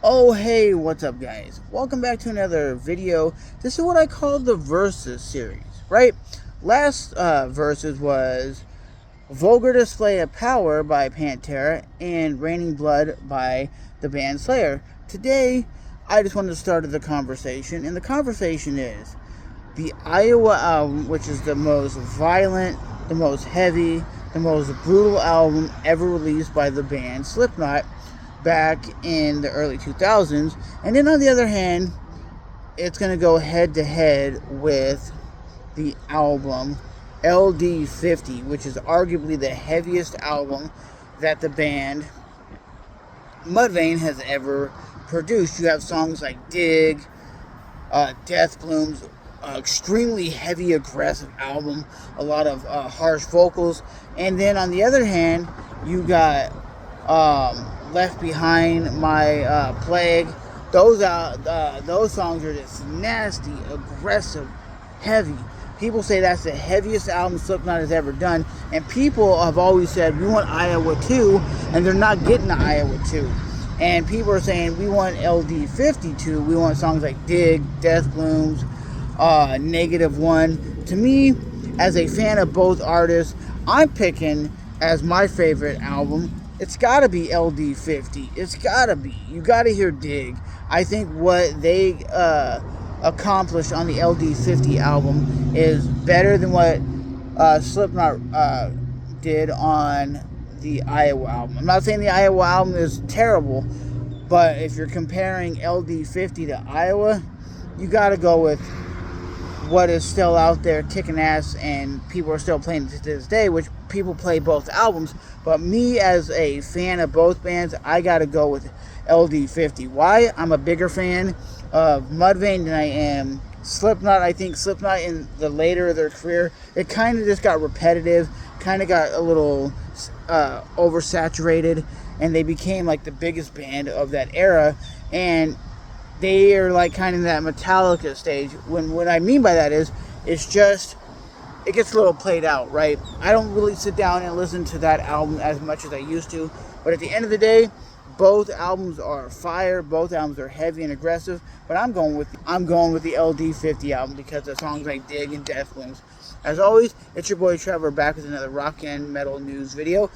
Oh hey, what's up guys? Welcome back to another video. This is what I call the Versus series, right? Last Versus was Vulgar Display of Power by Pantera and Raining Blood by the band Slayer. Today, I just wanted to start the conversation, and the conversation is the Iowa album, which is the most violent, the most heavy, the most brutal album ever released by the band Slipknot back in the early 2000s. And then on the other hand, it's going to go head to head with the album LD50, which is arguably the heaviest album that the band Mudvayne has ever produced. You have songs like Dig, Death Blooms, extremely heavy, aggressive album, a lot of harsh vocals. And then on the other hand, you got Left Behind, My Plague. Those songs are just nasty, aggressive, heavy. People say that's the heaviest album Slipknot has ever done, and people have always said we want Iowa 2, and they're not getting the Iowa 2. And people are saying we want LD52. We want songs like Dig, Death Blooms, -1. To me, as a fan of both artists, I'm picking as my favorite album. It's gotta be LD50. It's gotta be. You gotta hear Dig. I think what they accomplished on the LD50 album is better than what Slipknot did on the Iowa album. I'm not saying the Iowa album is terrible, but if you're comparing LD50 to Iowa, you gotta go with what is still out there kicking ass and people are still playing to this day, which people play both albums. But me as a fan of both bands, I gotta go with LD50. Why? I'm a bigger fan of Mudvayne than I am Slipknot. I think Slipknot in the later of their career, it kind of just got repetitive, kind of got a little oversaturated, and they became like the biggest band of that era. And they are like kind of in that Metallica stage. When what I mean by that is, it's just, it gets a little played out, right? I don't really sit down and listen to that album as much as I used to, but at the end of the day, both albums are fire. Both albums are heavy and aggressive. But I'm going with the LD50 album because of songs like Dig and Death Blooms. As always, it's your boy Trevor back with another rock and metal news video.